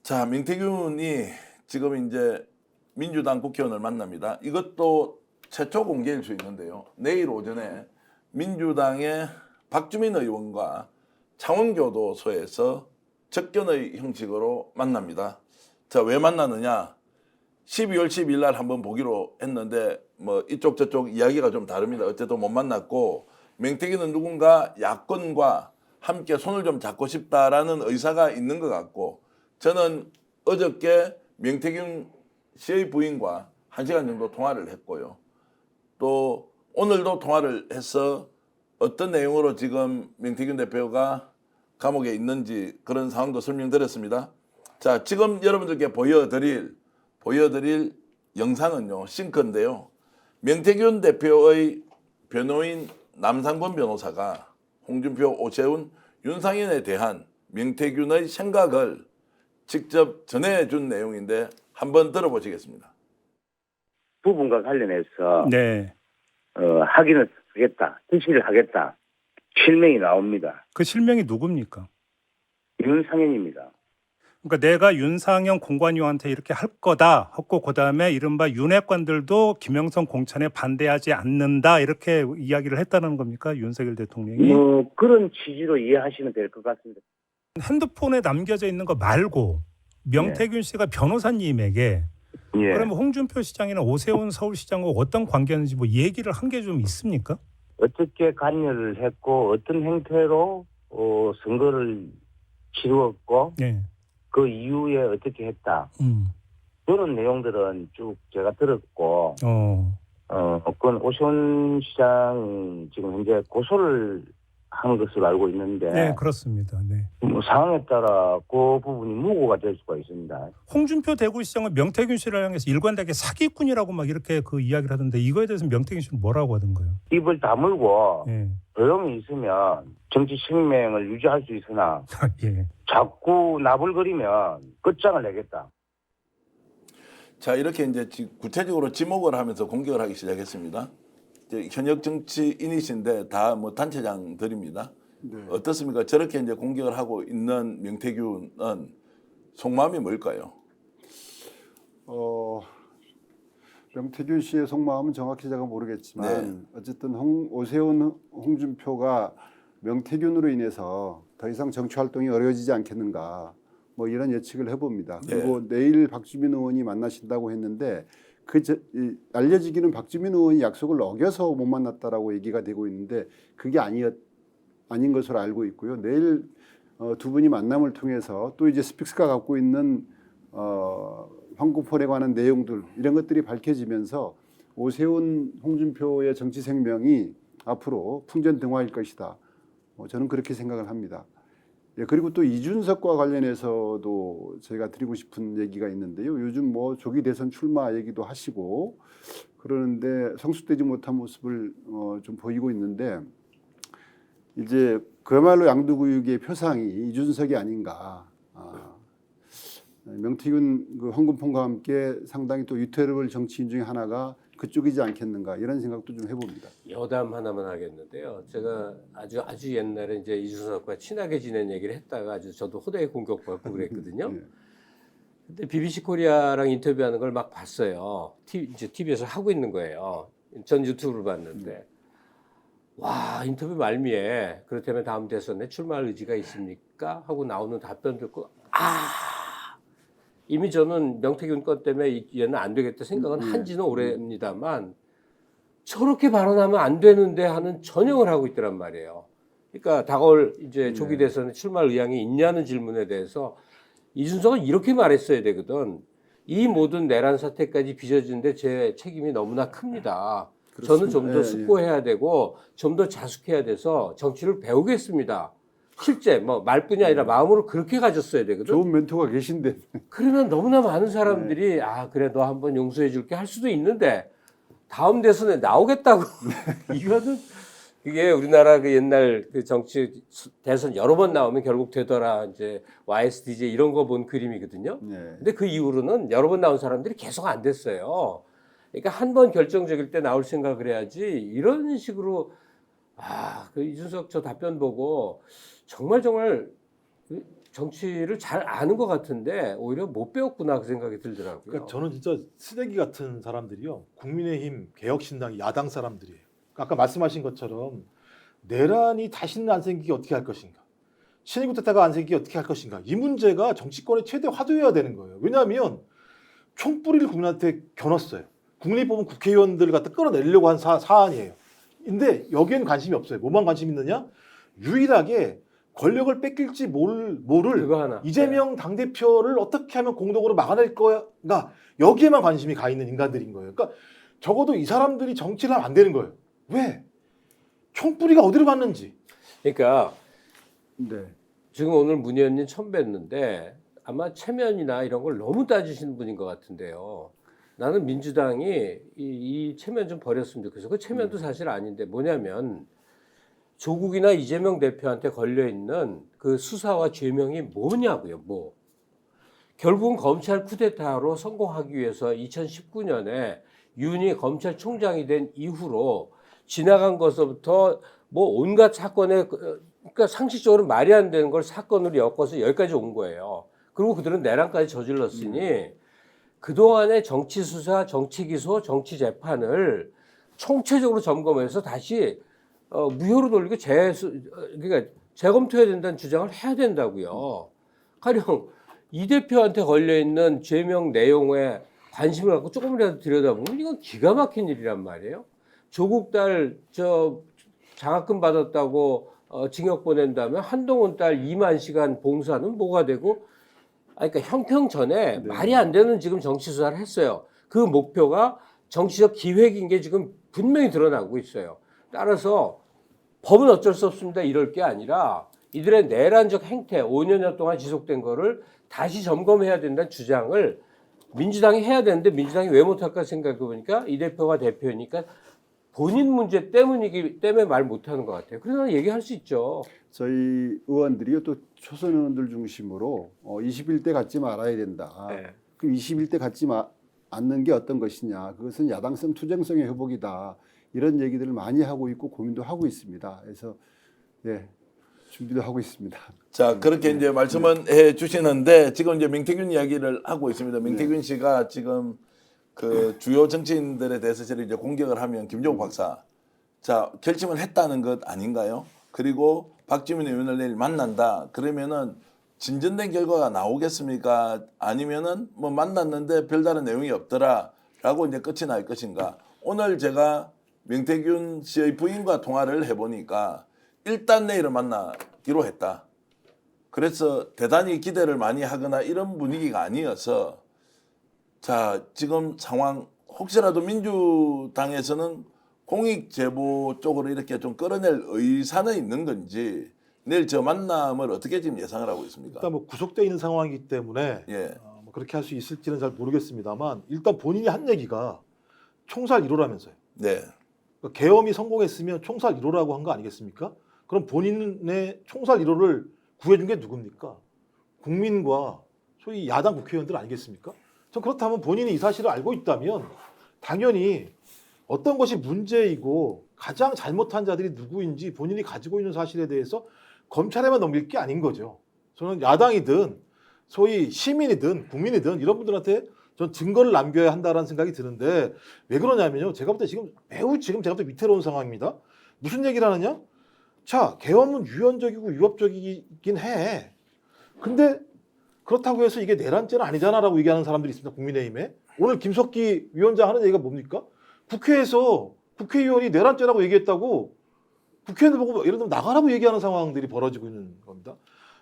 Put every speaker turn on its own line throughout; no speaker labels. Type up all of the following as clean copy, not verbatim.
자, 명태균이 지금 이제 민주당 국회의원을 만납니다. 이것도 최초 공개일 수 있는데요. 내일 오전에 민주당의 박주민 의원과 창원교도소에서 접견의 형식으로 만납니다. 자, 왜 만나느냐? 12월 10일 날 한번 보기로 했는데 뭐 이쪽 저쪽 이야기가 좀 다릅니다. 어쨌든 못 만났고, 명태균은 누군가 야권과 함께 손을 좀 잡고 싶다라는 의사가 있는 것 같고, 저는 어저께 명태균 씨의 부인과 1시간 정도 통화를 했고요. 또 오늘도 통화를 해서 어떤 내용으로 지금 명태균 대표가 감옥에 있는지 그런 상황도 설명드렸습니다. 자, 지금 여러분들께 보여드릴 영상은요, 싱크인데요. 명태균 대표의 변호인 남상권 변호사가 홍준표, 오세훈, 윤상현에 대한 명태균의 생각을 직접 전해준 내용인데 한번 들어보시겠습니다.
부분과 관련해서
네.
확인을 하겠다, 지시를 하겠다, 실명이 나옵니다.
그 실명이 누굽니까?
윤상현입니다.
그러니까 내가 윤상현 공관위원한테 이렇게 할 거다 하고 그다음에 이른바 윤핵관들도 김영선 공천에 반대하지 않는다 이렇게 이야기를 했다는 겁니까? 윤석열 대통령이?
그런 취지로 이해하시면 될 것 같습니다.
핸드폰에 남겨져 있는 거 말고 명태균 씨가 변호사님에게
예.
그러면 홍준표 시장이나 오세훈 서울시장과 어떤 관계였는지 뭐 얘기를 한 게 좀 있습니까?
어떻게 관여를 했고 어떤 형태로 선거를 치루었고
네.
그 이후에 어떻게 했다. 그런 내용들은 쭉 제가 들었고 그건 오세훈 시장 지금 현재 고소를 한 것으로 알고 있는데
네, 그렇습니다. 네.
뭐 상황에 따라 그 부분이 무고가 될 수가 있습니다.
홍준표 대구시장은 명태균 씨를 향해서 일관되게 사기꾼이라고 막 이렇게 그 이야기를 하던데 이거에 대해서 명태균 씨는 뭐라고 하던가요?
입을 다물고
예.
조용히 있으면 정치 생명을 유지할 수 있으나
예.
자꾸 나불거리면 끝장을 내겠다.
자, 이렇게 이제 구체적으로 지목을 하면서 공격을 하기 시작했습니다. 현역 정치인이신데 다 뭐 단체장들입니다.
네.
어떻습니까? 저렇게 이제 공격을 하고 있는 명태균은 속마음이 뭘까요?
명태균 씨의 속마음은 정확히 제가 모르겠지만
네.
어쨌든 오세훈, 홍준표가 명태균으로 인해서 더 이상 정치 활동이 어려워지지 않겠는가 뭐 이런 예측을 해봅니다.
네.
그리고 내일 박주민 의원이 만나신다고 했는데 알려지기는 박주민 의원이 약속을 어겨서 못 만났다라고 얘기가 되고 있는데 그게 아닌 것으로 알고 있고요. 내일 두 분이 만남을 통해서 또 이제 스픽스가 갖고 있는 황금폰에 관한 내용들 이런 것들이 밝혀지면서 오세훈, 홍준표의 정치 생명이 앞으로 풍전등화일 것이다. 저는 그렇게 생각을 합니다. 예, 그리고 또 이준석과 관련해서도 제가 드리고 싶은 얘기가 있는데요. 요즘 뭐 조기 대선 출마 얘기도 하시고 그러는데 성숙되지 못한 모습을 좀 보이고 있는데 이제 그야말로 양두구육의 표상이 이준석이 아닌가. 명태균 그 황금폰과 함께 상당히 또 유태를 정치인 중에 하나가 그쪽이지 않겠는가 이런 생각도 좀 해봅니다.
여담 하나만 하겠는데요. 제가 아주 옛날에 이제 이준석과 친하게 지낸 얘기를 했다가 아주 저도 호되게 공격받고 그랬거든요.
네.
근데 BBC 코리아랑 인터뷰하는 걸 막 봤어요. 이제 TV에서 하고 있는 거예요. 전 유튜브를 봤는데 와, 인터뷰 말미에 그렇다면 다음 대선에 출마할 의지가 있습니까? 하고 나오는 답변 듣고 이미 저는 명태균 건 때문에 얘는 안 되겠다 생각은 한지는 오래입니다만 저렇게 발언하면 안 되는데 하는 전형을 하고 있더란 말이에요. 그러니까 다가올 이제 조기 대선에 출마할 의향이 있냐는 질문에 대해서 이준석은 이렇게 말했어야 되거든. 이 모든 내란 사태까지 빚어지는데 제 책임이 너무나 큽니다. 저는 좀 더 숙고해야 되고 좀 더 자숙해야 돼서 정치를 배우겠습니다. 실제 뭐 말뿐이 아니라 마음으로 그렇게 가졌어야 되거든.
좋은 멘토가 계신데.
그러면 너무나 많은 사람들이 그래 너 한번 용서해 줄게 할 수도 있는데 다음 대선에 나오겠다고 이거는 그게 우리나라 그 옛날 그 정치 대선 여러 번 나오면 결국 되더라 이제 YSDJ 이런 거 본 그림이거든요.
네.
근데 그 이후로는 여러 번 나온 사람들이 계속 안 됐어요. 그러니까 한 번 결정적일 때 나올 생각을 해야지 이런 식으로 그 이준석 저 답변 보고 정말 정치를 잘 아는 것 같은데 오히려 못 배웠구나 그 생각이 들더라고요.
그러니까 저는 진짜 쓰레기 같은 사람들이요. 국민의힘, 개혁신당, 야당 사람들이에요. 그러니까 아까 말씀하신 것처럼 내란이 다시는 안 생기게 어떻게 할 것인가. 신의국 대타가 안 생기게 어떻게 할 것인가. 이 문제가 정치권의 최대 화두여야 되는 거예요. 왜냐하면 총뿌리를 국민한테 겨눴어요. 국민이 뽑은 국회의원들 갖다 끌어내려고 한 사안이에요. 근데 여기에는 관심이 없어요. 뭐만 관심 있느냐? 유일하게 권력을 뺏길지 모를
그거 하나.
이재명 당대표를 어떻게 하면 공동으로 막아낼 거야가 여기에만 관심이 가 있는 인간들인 거예요. 그러니까 적어도 이 사람들이 정치를 하면 안 되는 거예요. 왜? 총뿌리가 어디로 갔는지.
그러니까
네.
지금 오늘 문 의원님 처음 뵀는데 아마 체면이나 이런 걸 너무 따지시는 분인 것 같은데요. 나는 민주당이 이 체면 좀 버렸으면 좋겠어. 그 체면도 사실 아닌데 뭐냐면 조국이나 이재명 대표한테 걸려있는 그 수사와 죄명이 뭐냐고요. 뭐. 결국은 검찰 쿠데타로 성공하기 위해서 2019년에 윤이 검찰총장이 된 이후로 지나간 것부터 뭐 온갖 사건에 그러니까 상식적으로 말이 안 되는 걸 사건으로 엮어서 여기까지 온 거예요. 그리고 그들은 내란까지 저질렀으니 그동안의 정치 수사, 정치 기소, 정치 재판을 총체적으로 점검해서 다시 무효로 돌리고 그러니까 재검토해야 된다는 주장을 해야 된다고요. 가령 이 대표한테 걸려 있는 죄명 내용에 관심을 갖고 조금이라도 들여다보면 이건 기가 막힌 일이란 말이에요. 조국 딸 장학금 받았다고 징역 보낸 다음에 한동훈 딸 2만 시간 봉사는 뭐가 되고 그러니까 형평 전에 말이 안 되는 지금 정치 수사를 했어요. 그 목표가 정치적 기획인 게 지금 분명히 드러나고 있어요. 따라서 법은 어쩔 수 없습니다. 이럴 게 아니라 이들의 내란적 행태 5년여 동안 지속된 거를 다시 점검해야 된다는 주장을 민주당이 해야 되는데 민주당이 왜 못할까 생각해 보니까 이 대표가 대표니까 본인 문제 때문에 말 못하는 것 같아요. 그래서 얘기할 수 있죠.
저희 의원들이요 또 초선 의원들 중심으로 21대 갖지 말아야 된다.
네.
그 21대 갖지 않는 게 어떤 것이냐. 그것은 야당성 투쟁성의 회복이다. 이런 얘기들을 많이 하고 있고 고민도 하고 있습니다. 그래서 예, 준비도 하고 있습니다.
자, 그렇게 이제 말씀은 해 주시는데 지금 이제 명태균 이야기를 하고 있습니다. 명태균 씨가 지금 그 주요 정치인들에 대해서 저를 이제 공격을 하면 김종욱 박사, 자, 결심을 했다는 것 아닌가요? 그리고 박주민 의원을 내일 만난다. 그러면은 진전된 결과가 나오겠습니까? 아니면은 뭐 만났는데 별다른 내용이 없더라라고 이제 끝이 날 것인가? 오늘 제가 명태균 씨의 부인과 통화를 해보니까 일단 내일은 만나기로 했다. 그래서 대단히 기대를 많이 하거나 이런 분위기가 아니어서 자, 지금 상황 혹시라도 민주당에서는 공익 제보 쪽으로 이렇게 좀 끌어낼 의사는 있는 건지 내일 저 만남을 어떻게 지금 예상을 하고 있습니까?
일단 뭐 구속돼 있는 상황이기 때문에
예.
뭐 그렇게 할 수 있을지는 잘 모르겠습니다만 일단 본인이 한 얘기가 총살 1호라면서요.
네.
그러니까 계엄이 성공했으면 총살 1호라고 한 거 아니겠습니까? 그럼 본인의 총살 1호를 구해준 게 누굽니까? 국민과 소위 야당 국회의원들 아니겠습니까? 전 그렇다면 본인이 이 사실을 알고 있다면 당연히 어떤 것이 문제이고 가장 잘못한 자들이 누구인지 본인이 가지고 있는 사실에 대해서 검찰에만 넘길 게 아닌 거죠. 저는 야당이든 소위 시민이든 국민이든 이런 분들한테 전 증거를 남겨야 한다라는 생각이 드는데 왜 그러냐면요. 제가 볼 때 지금 매우 제가 볼 때 위태로운 상황입니다. 무슨 얘기를 하느냐? 자, 계엄은 유연적이고 위협적이긴 해. 근데 그렇다고 해서 이게 내란죄는 아니잖아라고 얘기하는 사람들이 있습니다. 국민의힘에. 오늘 김석기 위원장 하는 얘기가 뭡니까? 국회에서 국회의원이 내란죄라고 얘기했다고 국회의원들 보고 예를 들면 나가라고 얘기하는 상황들이 벌어지고 있는 겁니다.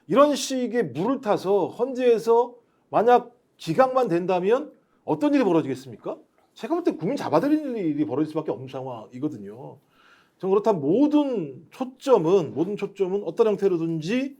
이런 식의 물을 타서 헌재에서 만약 기각만 된다면 어떤 일이 벌어지겠습니까? 제가 볼 때 국민 잡아들이는 일이 벌어질 수밖에 없는 상황이거든요. 저는 그렇다면 모든 초점은 어떤 형태로든지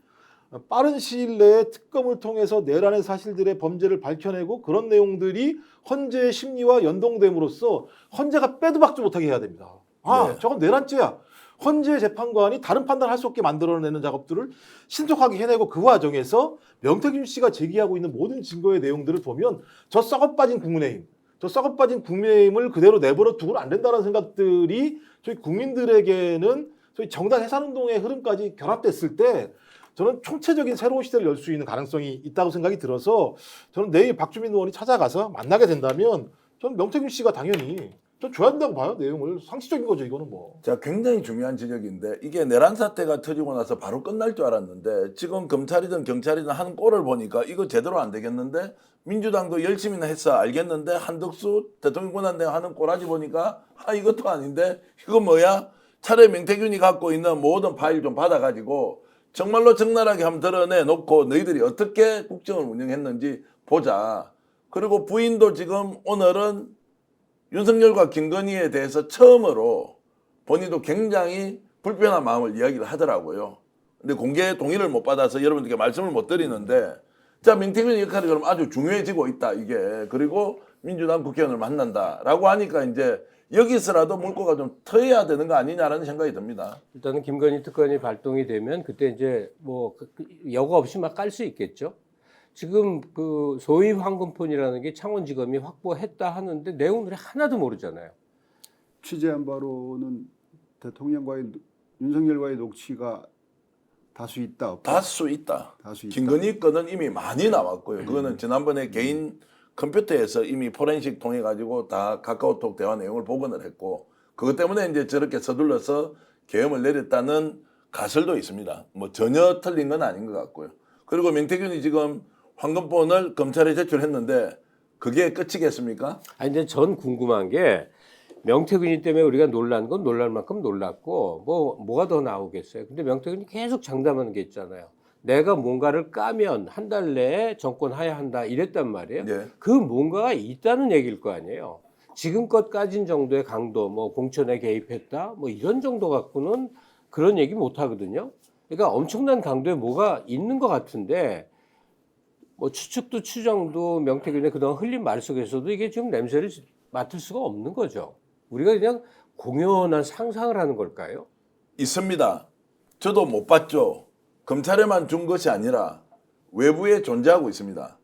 빠른 시일 내에 특검을 통해서 내란의 사실들의 범죄를 밝혀내고 그런 내용들이 헌재의 심리와 연동됨으로써 헌재가 빼도 박도 못하게 해야 됩니다. 아,
네.
저건 내란죄야. 헌재 재판관이 다른 판단을 할 수 없게 만들어내는 작업들을 신속하게 해내고 그 과정에서 명태균 씨가 제기하고 있는 모든 증거의 내용들을 보면 저 썩어빠진 국민의힘을 그대로 내버려 두고는 안 된다는 생각들이 저희 국민들에게는 저희 정당 해산운동의 흐름까지 결합됐을 때 저는 총체적인 새로운 시대를 열 수 있는 가능성이 있다고 생각이 들어서 저는 내일 박주민 의원이 찾아가서 만나게 된다면 저는 명태균 씨가 당연히 전 줘야 된다고 봐요. 내용을 상식적인 거죠. 이거는 뭐.
자, 굉장히 중요한 지적인데 이게 내란 사태가 터지고 나서 바로 끝날 줄 알았는데 지금 검찰이든 경찰이든 하는 꼴을 보니까 이거 제대로 안 되겠는데 민주당도 열심히나 했어 알겠는데 한덕수 대통령 권한대행 하는 꼬라지 보니까 이것도 아닌데 이거 뭐야? 차라리 명태균이 갖고 있는 모든 파일 좀 받아가지고 정말로 적나라하게 한번 드러내놓고 너희들이 어떻게 국정을 운영했는지 보자. 그리고 부인도 지금 오늘은 윤석열과 김건희에 대해서 처음으로 본인도 굉장히 불편한 마음을 이야기를 하더라고요. 근데 공개 동의를 못 받아서 여러분들께 말씀을 못 드리는데 자, 명태균의 역할이 그럼 아주 중요해지고 있다, 이게. 그리고 민주당 국회의원을 만난다라고 하니까 이제 여기서라도 물꼬가 좀 트여야 되는 거 아니냐라는 생각이 듭니다.
일단은 김건희 특검이 발동이 되면 그때 이제 뭐 여과 없이 막 깔 수 있겠죠. 지금 그 소위 황금폰이라는 게 창원지검이 확보했다 하는데 내용들이 하나도 모르잖아요.
취재한 바로는 대통령과의 윤석열과의 녹취가 다수 있다. 없다?
다수 있다.
다수 있다.
김건희 거는 이미 많이 나왔고요. 그거는 지난번에 개인 컴퓨터에서 이미 포렌식 통해 가지고 다 카카오톡 대화 내용을 복원을 했고 그것 때문에 이제 저렇게 서둘러서 계엄을 내렸다는 가설도 있습니다. 뭐 전혀 틀린 건 아닌 것 같고요. 그리고 명태균이 지금 황금폰을 검찰에 제출했는데 그게 끝이겠습니까?
아니 근데 전 궁금한 게 명태균이 때문에 우리가 놀란 건 놀랄 만큼 놀랐고 뭐가 더 나오겠어요. 근데 명태균이 계속 장담하는 게 있잖아요. 내가 뭔가를 까면 한 달 내에 정권 하야한다 이랬단 말이에요.
네.
그 뭔가가 있다는 얘기일 거 아니에요. 지금껏 까진 정도의 강도, 뭐 공천에 개입했다, 뭐 이런 정도 갖고는 그런 얘기 못 하거든요. 그러니까 엄청난 강도에 뭐가 있는 것 같은데 뭐 추측도 추정도 명태균의 그동안 흘린 말 속에서도 이게 지금 냄새를 맡을 수가 없는 거죠. 우리가 그냥 공연한 상상을 하는 걸까요?
있습니다. 저도 못 봤죠. 검찰에만 준 것이 아니라 외부에 존재하고 있습니다.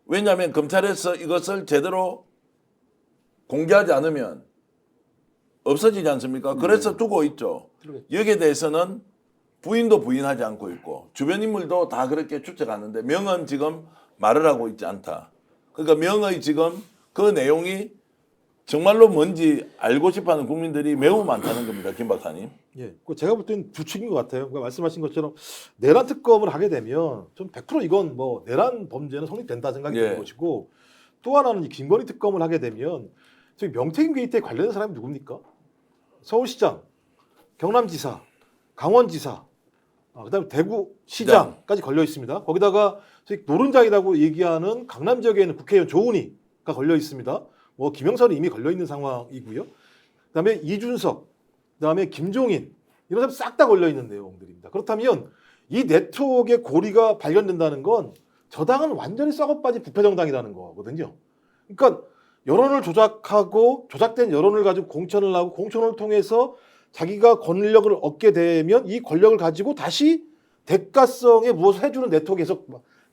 왜냐하면 검찰에서 이것을 제대로 공개하지 않으면 없어지지 않습니까? 그래서 두고 있죠. 여기에 대해서는 부인도 부인하지 않고 있고 주변 인물도 다 그렇게 추측하는데 명은 지금 말을 하고 있지 않다. 그러니까 명의 지금 그 내용이 정말로 뭔지 알고 싶어하는 국민들이 매우 많다는 겁니다. 김 박사님.
예, 제가 볼 때는 두 축인 것 같아요. 그러니까 말씀하신 것처럼 내란 특검을 하게 되면 좀 100% 이건 뭐 내란 범죄는 성립된다 생각이 드는 것이고 또 하나는 이 김건희 특검을 하게 되면 저기 명태균 게이트에 관련된 사람이 누굽니까? 서울시장, 경남지사, 강원지사, 그다음에 대구시장까지 걸려 있습니다. 거기다가 저희 노른자이라고 얘기하는 강남 지역에 있는 국회의원 조은희가 걸려 있습니다. 뭐 김영선이 이미 걸려 있는 상황이고요. 그다음에 이준석, 그다음에 김종인 이런 사람 싹 다 걸려 있는 내용들입니다. 그렇다면 이 네트워크의 고리가 발견된다는 건 저 당은 완전히 썩어 빠진 부패 정당이라는 거거든요. 그러니까 여론을 조작하고 조작된 여론을 가지고 공천을 하고 공천을 통해서 자기가 권력을 얻게 되면 이 권력을 가지고 다시 대가성에 무엇을 해주는 네트워크에서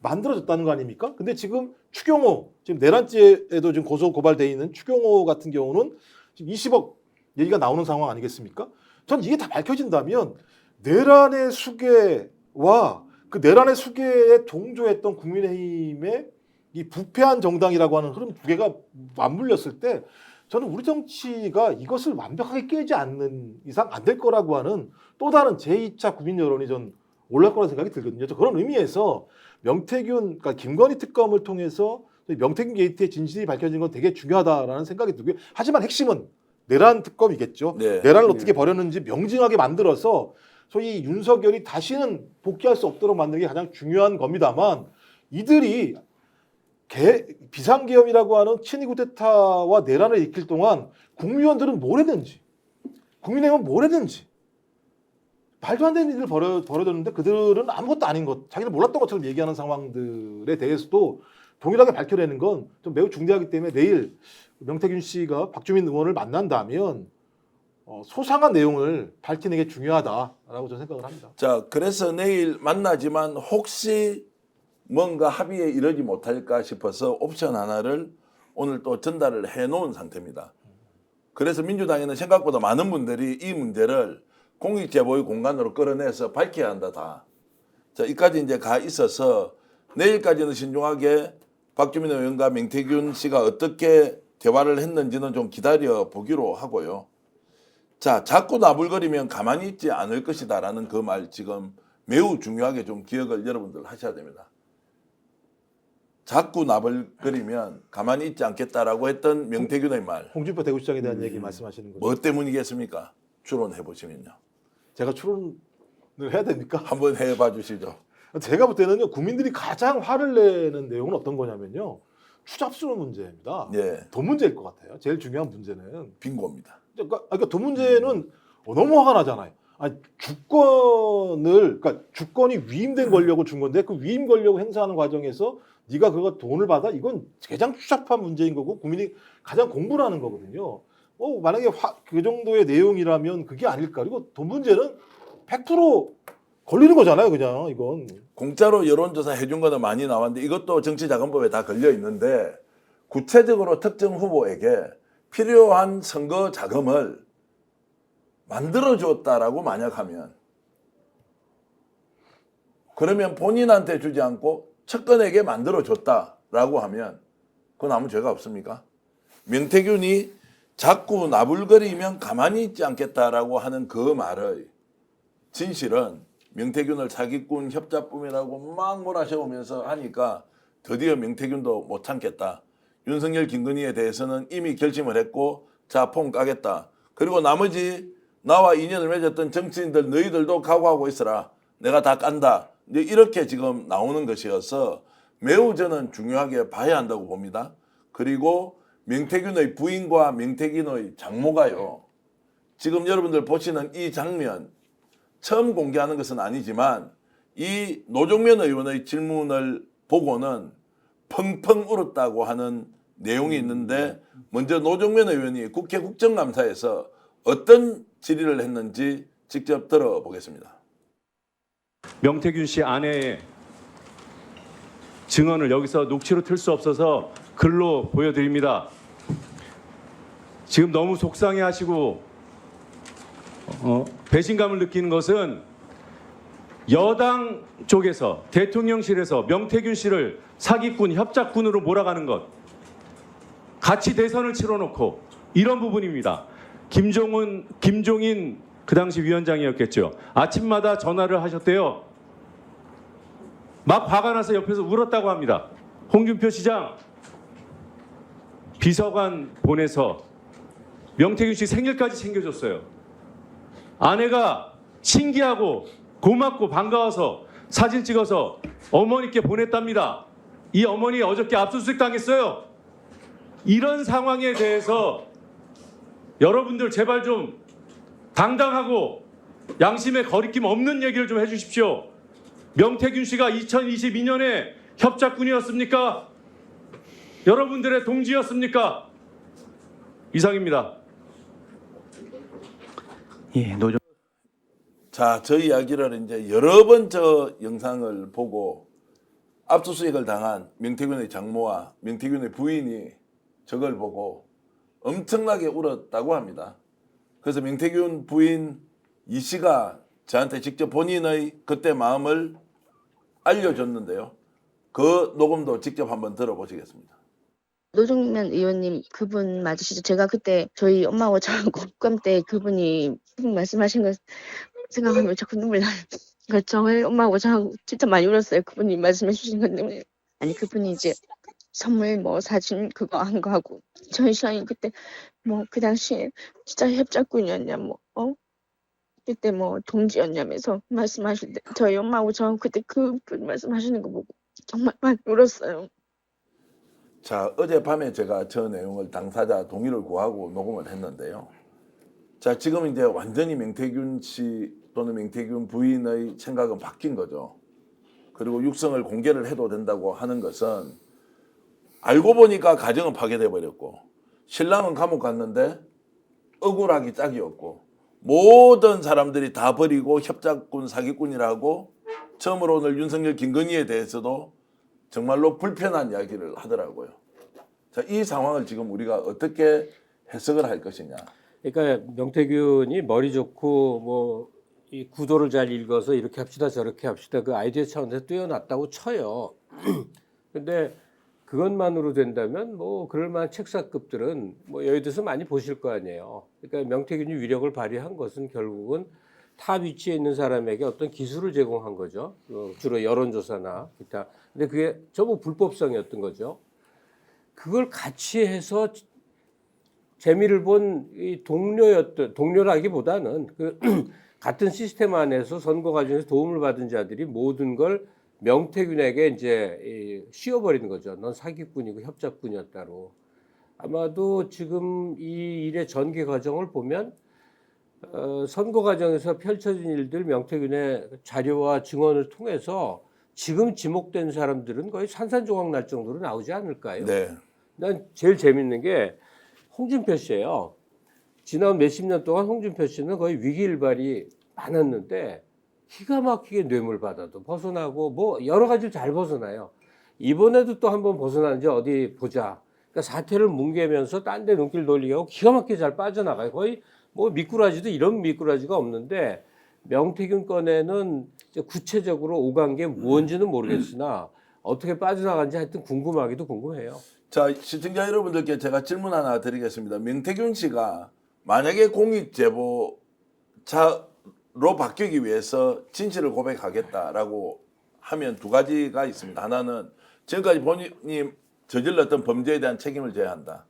만들어졌다는 거 아닙니까? 근데 지금 추경호, 지금 내란죄에도 지금 고소 고발돼 있는 추경호 같은 경우는 지금 20억 얘기가 나오는 상황 아니겠습니까? 전 이게 다 밝혀진다면 내란의 수괴와 그 내란의 수괴에 동조했던 국민의힘의 이 부패한 정당이라고 하는 흐름 두 개가 맞물렸을 때 저는 우리 정치가 이것을 완벽하게 깨지 않는 이상 안 될 거라고 하는 또 다른 제2차 국민 여론이 전 올라갈 거라는 생각이 들거든요. 그런 의미에서 명태균, 그러니까 김건희 특검을 통해서 명태균 게이트의 진실이 밝혀진 건 되게 중요하다라는 생각이 들고요. 하지만 핵심은 내란 특검이겠죠.
네.
내란을 어떻게 벌였는지 명징하게 만들어서 소위 윤석열이 다시는 복귀할 수 없도록 만드는 게 가장 중요한 겁니다만 이들이 비상계엄이라고 하는 친위 쿠데타와 내란을 일으킬 동안 국무위원들은 뭘 했는지 국민의힘은 뭘 했는지 말도 안 되는 일을 벌여졌는데 그들은 아무것도 아닌 것, 자기는 몰랐던 것처럼 얘기하는 상황들에 대해서도 동일하게 밝혀내는 건 좀 매우 중대하기 때문에 내일 명태균 씨가 박주민 의원을 만난다면 소상한 내용을 밝히는 게 중요하다라고 저는 생각을 합니다.
자, 그래서 내일 만나지만 혹시 뭔가 합의에 이르지 못할까 싶어서 옵션 하나를 오늘 또 전달을 해놓은 상태입니다. 그래서 민주당에는 생각보다 많은 분들이 이 문제를 공익제보의 공간으로 끌어내서 밝혀야 한다. 다. 자, 이까지 이제 가 있어서 내일까지는 신중하게 박주민 의원과 명태균 씨가 어떻게 대화를 했는지는 좀 기다려 보기로 하고요. 자, 자꾸 나불거리면 가만히 있지 않을 것이다라는 그 말 지금 매우 중요하게 좀 기억을 여러분들 하셔야 됩니다. 자꾸 나불거리면 가만히 있지 않겠다라고 했던 명태균의 말.
홍준표 대구시장에 대한 얘기 말씀하시는 거죠.
뭐 때문이겠습니까? 추론해 보시면요.
제가 추론을 해야 됩니까?
한번 해봐 주시죠.
제가 볼 때는요, 국민들이 가장 화를 내는 내용은 어떤 거냐면요, 추잡스러운 문제입니다.
예,
돈 문제일 것 같아요. 제일 중요한 문제는.
빙고입니다.
그러니까 돈 문제는 너무 화가 나잖아요. 아니, 그러니까 주권이 위임된 권력을 준 건데 그 위임 권력을 행사하는 과정에서 네가 그거 돈을 받아? 이건 가장 추잡한 문제인 거고 국민이 가장 공부를 하는 거거든요. 만약에 그 정도의 내용이라면 그게 아닐까. 그리고 돈 문제는 100% 걸리는 거잖아요, 그냥 이건.
공짜로 여론조사 해준 거는 많이 나왔는데 이것도 정치자금법에 다 걸려 있는데 구체적으로 특정 후보에게 필요한 선거 자금을 만들어줬다라고 만약 하면 그러면 본인한테 주지 않고 측근에게 만들어줬다라고 하면 그건 아무 죄가 없습니까? 명태균이 자꾸 나불거리면 가만히 있지 않겠다라고 하는 그 말의 진실은 명태균을 사기꾼 협잡범이라고 막 몰아세우면서 하니까 드디어 명태균도 못 참겠다. 윤석열 김건희에 대해서는 이미 결심을 했고 자, 폼 까겠다. 그리고 나머지 나와 인연을 맺었던 정치인들 너희들도 각오하고 있어라. 내가 다 깐다. 이제 이렇게 지금 나오는 것이어서 매우 저는 중요하게 봐야 한다고 봅니다. 그리고 명태균의 부인과 명태균의 장모가요. 지금 여러분들 보시는 이 장면 처음 공개하는 것은 아니지만 이 노정면 의원의 질문을 보고는 펑펑 울었다고 하는 내용이 있는데 먼저 노정면 의원이 국회 국정감사에서 어떤 질의를 했는지 직접 들어보겠습니다.
명태균 씨 아내의 증언을 여기서 녹취로 틀 수 없어서 글로 보여드립니다. 지금 너무 속상해하시고 배신감을 느끼는 것은 여당 쪽에서 대통령실에서 명태균 씨를 사기꾼, 협작꾼으로 몰아가는 것, 같이 대선을 치러놓고 이런 부분입니다. 김종인 그 당시 위원장이었겠죠. 아침마다 전화를 하셨대요. 막 화가 나서 옆에서 울었다고 합니다. 홍준표 시장 비서관 보내서 명태균 씨 생일까지 챙겨줬어요. 아내가 신기하고 고맙고 반가워서 사진 찍어서 어머니께 보냈답니다. 이 어머니 어저께 압수수색 당했어요. 이런 상황에 대해서 여러분들 제발 좀 당당하고 양심에 거리낌 없는 얘기를 좀 해주십시오. 명태균 씨가 2022년에 협작꾼이었습니까? 여러분들의 동지였습니까? 이상입니다.
예,
자, 저 이야기를 이제 여러 번 저 영상을 보고 압수수색을 당한 명태균의 장모와 명태균의 부인이 저걸 보고 엄청나게 울었다고 합니다. 그래서 명태균 부인 이 씨가 저한테 직접 본인의 그때 마음을 알려줬는데요. 그 녹음도 직접 한번 들어보시겠습니다.
노정면 의원님 그분 맞으시죠? 제가 그때 저희 엄마하고 저하고 국감 때 그분 말씀하신 거 생각하면 자꾸 눈물 나요. 그러니까 저희 엄마하고 저하고 진짜 많이 울었어요. 그분이 말씀해 주신 것 때문에. 아니 그분이 이제 선물 뭐 사진 그거 한 거 하고 저희 신랑이 그때 뭐 그 당시에 진짜 협작꾼이었냐 그때 뭐 동지였냐면서 말씀하실 때 저희 엄마하고 저하고 그때 그분 말씀하시는 거 보고 정말 많이 울었어요.
자, 어젯밤에 제가 저 내용을 당사자 동의를 구하고 녹음을 했는데요. 자, 지금 이제 완전히 명태균 씨 또는 명태균 부인의 생각은 바뀐 거죠. 그리고 육성을 공개를 해도 된다고 하는 것은 알고 보니까 가정은 파괴돼 버렸고 신랑은 감옥 갔는데 억울하기 짝이 없고 모든 사람들이 다 버리고 협작꾼 사기꾼이라고 처음으로 오늘 윤석열 김건희에 대해서도 정말로 불편한 이야기를 하더라고요. 자, 이 상황을 지금 우리가 어떻게 해석을 할 것이냐.
그러니까 명태균이 머리 좋고 뭐 이 구도를 잘 읽어서 이렇게 합시다 저렇게 합시다 그 아이디어 차원에서 뛰어났다고 쳐요. 근데 그것만으로 된다면 뭐 그럴만한 책사급들은 뭐 여의도에서 많이 보실 거 아니에요. 그러니까 명태균이 위력을 발휘한 것은 결국은 탑 위치에 있는 사람에게 어떤 기술을 제공한 거죠. 주로 여론조사나 기타. 근데 그게 전부 불법성이었던 거죠. 그걸 같이 해서 재미를 본 이 동료라기보다는 그 같은 시스템 안에서 선거 과정에서 도움을 받은 자들이 모든 걸 명태균에게 이제 씌워버리는 거죠. 넌 사기꾼이고 협잡꾼이었다로. 아마도 지금 이 일의 전개 과정을 보면 선거 과정에서 펼쳐진 일들 명태균의 자료와 증언을 통해서 지금 지목된 사람들은 거의 산산조각 날 정도로 나오지 않을까요?
네.
난 제일 재밌는 게 홍준표 씨예요. 지난 몇십 년 동안 홍준표 씨는 거의 위기일발이 많았는데 기가 막히게 뇌물받아도 벗어나고 뭐 여러 가지를 잘 벗어나요. 이번에도 또 한번 벗어나는지 어디 보자. 그러니까 사태를 뭉개면서 딴 데 눈길 돌리게 하고 기가 막히게 잘 빠져나가요. 거의 뭐 미꾸라지도 이런 미꾸라지가 없는데 명태균 건에는 이제 구체적으로 오간 게 무언지는 모르겠으나 어떻게 빠져나간지 하여튼 궁금하기도 궁금해요.
자, 시청자 여러분들께 제가 질문 하나 드리겠습니다. 명태균 씨가 만약에 공익제보자로 바뀌기 위해서 진실을 고백하겠다라고 하면 두 가지가 있습니다. 하나는 지금까지 본인이 저질렀던 범죄에 대한 책임을 져야 한다.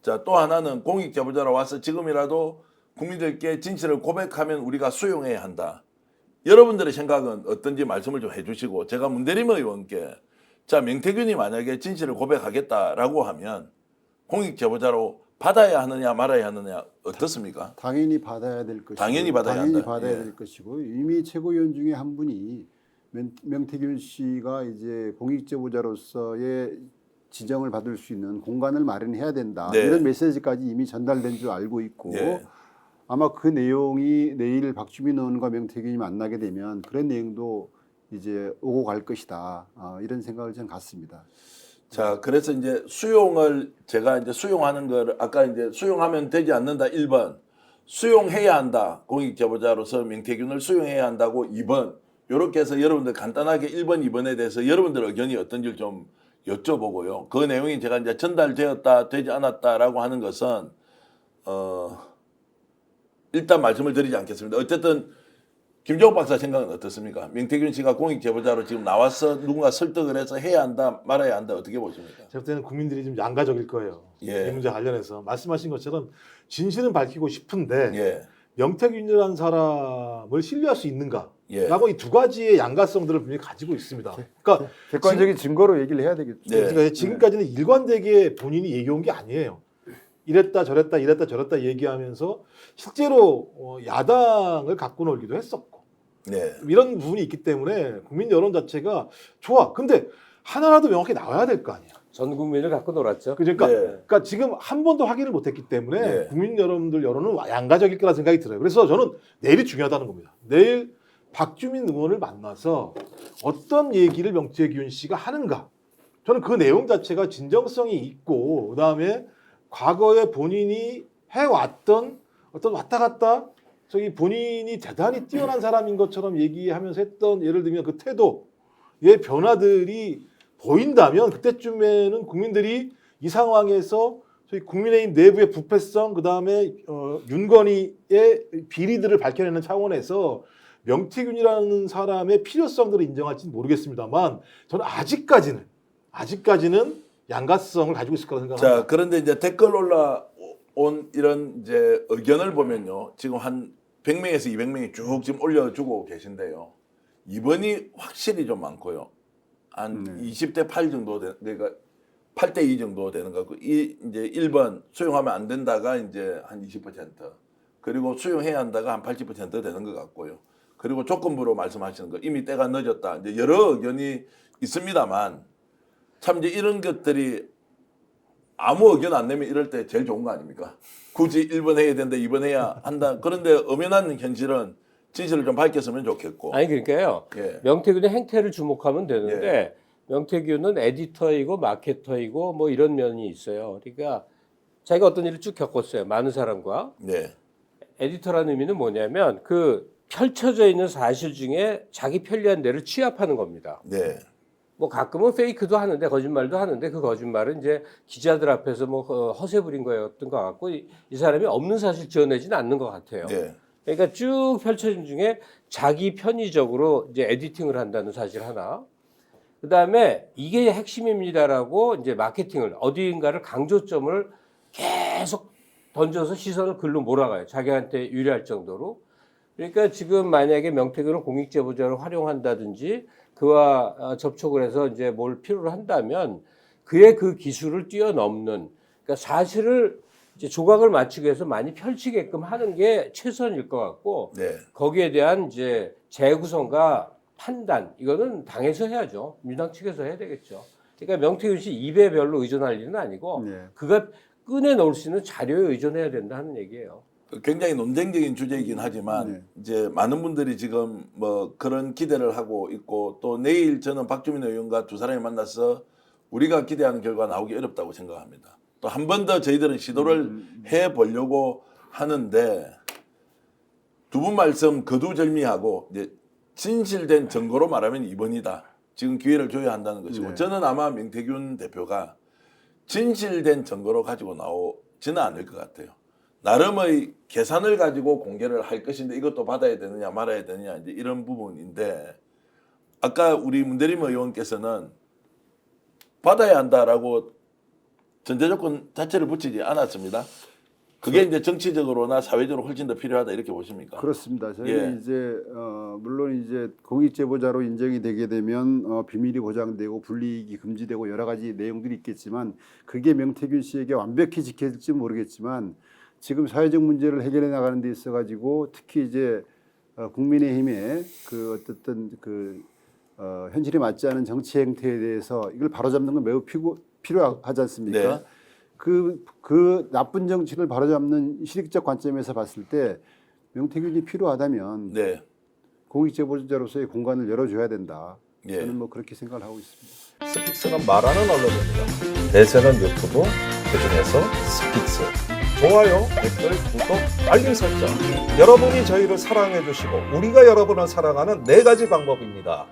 자, 또 하나는 공익제보자로 와서 지금이라도 국민들께 진실을 고백하면 우리가 수용해야 한다. 여러분들의 생각은 어떤지 말씀을 좀 해주시고, 제가 문대림 의원께 자, 명태균이 만약에 진실을 고백하겠다라고 하면 공익제보자로 받아야 하느냐 말아야 하느냐 어떻습니까?
당연히 받아야 될 것이고
당연히 받아야 한다. 예.
될 것이고 이미 최고위원 중에 한 분이 명태균 씨가 이제 공익제보자로서의 지정을 받을 수 있는 공간을 마련해야 된다.
네.
이런 메시지까지 이미 전달된 줄 알고 있고
예.
아마 그 내용이 내일 박주민 의원과 명태균이 만나게 되면 그런 내용도 이제 오고 갈 것이다. 이런 생각을 저는 갖습니다.
자, 그래서 이제 수용을 제가 이제 수용하는 거를 아까 이제 수용하면 되지 않는다 1번, 수용해야 한다. 공익제보자로서 명태균을 수용해야 한다고 2번. 이렇게 해서 여러분들 간단하게 1번, 2번에 대해서 여러분들 의견이 어떤지 좀 여쭤보고요. 그 내용이 제가 이제 전달되었다, 되지 않았다라고 하는 것은 일단 말씀을 드리지 않겠습니다. 어쨌든 김종욱 박사 생각은 어떻습니까? 명태균 씨가 공익제보자로 지금 나와서 누군가 설득을 해서 해야 한다, 말아야 한다, 어떻게 보십니까?
제가 볼 때는 국민들이 좀 양가적일 거예요.
예.
이 문제 관련해서 말씀하신 것처럼 진실은 밝히고 싶은데
예.
명태균이라는 사람을 신뢰할 수 있는가?
예.
라고 이 두 가지의 양가성들을 분명히 가지고 있습니다. 그러니까
객관적인 증거로 얘기를 해야 되겠죠.
네.
그러니까 지금까지는 일관되게 본인이 얘기한 게 아니에요. 이랬다 저랬다 이랬다 저랬다 얘기하면서 실제로 야당을 갖고 놀기도 했었고
네.
이런 부분이 있기 때문에 국민 여론 자체가 좋아. 근데 하나라도 명확히 나와야 될 거 아니야.
전 국민을 갖고 놀았죠.
그러니까,
네.
그러니까 지금 한 번도 확인을 못했기 때문에
네.
국민 여러분들 여론은 양가적일 거라 생각이 들어요. 그래서 저는 내일이 중요하다는 겁니다. 내일 박주민 의원을 만나서 어떤 얘기를 명태균 씨가 하는가. 저는 그 내용 자체가 진정성이 있고 그다음에 과거에 본인이 해왔던 어떤 왔다 갔다 저기 본인이 대단히 뛰어난 사람인 것처럼 얘기하면서 했던 예를 들면 그 태도의 변화들이 보인다면 그때쯤에는 국민들이 이 상황에서 저희 국민의힘 내부의 부패성 그다음에 윤건희의 비리들을 밝혀내는 차원에서 명태균이라는 사람의 필요성들을 인정할지는 모르겠습니다만 저는 아직까지는 양가성을 가지고 있을 거라 생각합니다.
자, 그런데 이제 댓글 올라온 이런 이제 의견을 보면요. 지금 한 100명에서 200명이 쭉 지금 올려주고 계신데요. 이번이 확실히 좀 많고요. 한 20대 8 정도 그러니까 8대 2 정도 되는 것 같고 이 이제 1번 수용하면 안 된다가 이제 한 20%. 그리고 수용해야 한다가 한 80% 되는 것 같고요. 그리고 조건부로 말씀하시는 거 이미 때가 늦었다. 이제 여러 의견이 있습니다만 참 이제 이런 것들이 아무 의견 안 내면 이럴 때 제일 좋은 거 아닙니까? 굳이 1번 해야 된다, 2번 해야 한다. 그런데 엄연한 현실은 진실을 좀 밝혔으면 좋겠고.
아니 그러니까요.
예.
명태균의 행태를 주목하면 되는데 명태균은 에디터이고 마케터이고 뭐 이런 면이 있어요. 그러니까 자기가 어떤 일을 쭉 겪었어요. 많은 사람과.
네.
에디터라는 의미는 뭐냐면 그 펼쳐져 있는 사실 중에 자기 편리한 대로 취합하는 겁니다.
네.
뭐 가끔은 페이크도 하는데 거짓말도 하는데 그 거짓말은 이제 기자들 앞에서 뭐 허세 부린 거였던 것 같고 이 사람이 없는 사실 지어내지는 않는 것 같아요.
네.
그러니까 쭉 펼쳐진 중에 자기 편의적으로 이제 에디팅을 한다는 사실 하나. 그 다음에 이게 핵심입니다라고 이제 마케팅을 어디인가를 강조점을 계속 던져서 시선을 글로 몰아가요. 자기한테 유리할 정도로. 그러니까 지금 만약에 명태균을 공익제보자로 활용한다든지 그와 접촉을 해서 이제 뭘 필요로 한다면 그의 그 기술을 뛰어넘는 그러니까 사실을 이제 조각을 맞추기 위해서 많이 펼치게끔 하는 게 최선일 것 같고
네.
거기에 대한 이제 재구성과 판단 이거는 당에서 해야죠. 민주당 측에서 해야 되겠죠. 그러니까 명태균 씨 입에 별로 의존할 일은 아니고
네.
그가 꺼내놓을 수 있는 자료에 의존해야 된다 하는 얘기예요.
굉장히 논쟁적인 주제이긴 하지만
네.
이제 많은 분들이 지금 뭐 그런 기대를 하고 있고 또 내일 저는 박주민 의원과 두 사람이 만나서 우리가 기대하는 결과 나오기 어렵다고 생각합니다. 또 한 번 더 저희들은 시도를 해 보려고 하는데 두 분 말씀 거두절미하고 이제 진실된 증거로 말하면 이번이다. 지금 기회를 줘야 한다는 것이고
네.
저는 아마 명태균 대표가 진실된 증거로 가지고 나오지는 않을 것 같아요. 나름의 계산을 가지고 공개를 할 것인데 이것도 받아야 되느냐 말아야 되느냐 이제 이런 부분인데 아까 우리 문대림 의원께서는 받아야 한다라고 전제조건 자체를 붙이지 않았습니다. 그게 이제 정치적으로나 사회적으로 훨씬 더 필요하다 이렇게 보십니까?
그렇습니다. 저희
예.
이제 물론 이제 공익제보자로 인정이 되게 되면 비밀이 보장되고 불이익이 금지되고 여러 가지 내용들이 있겠지만 그게 명태균 씨에게 완벽히 지켜질지 모르겠지만 지금 사회적 문제를 해결해 나가는 데 있어 가지고 특히 이제 국민의힘의 그 어쨌든 그 현실에 맞지 않은 정치 행태에 대해서 이걸 바로잡는 건 매우 필요하지 않습니까?
네.
그 나쁜 정치를 바로잡는 실익적 관점에서 봤을 때 명태균이 필요하다면
네.
공익제보자로서의 공간을 열어줘야 된다.
예.
저는 뭐 그렇게 생각을 하고 있습니다.
스픽스는 말하는 언론입니다. 대세는 유튜브, 그중에서 스픽스. 좋아요, 댓글, 구독, 알림 설정. 여러분이 저희를 사랑해 주시고 우리가 여러분을 사랑하는 4가지 방법입니다.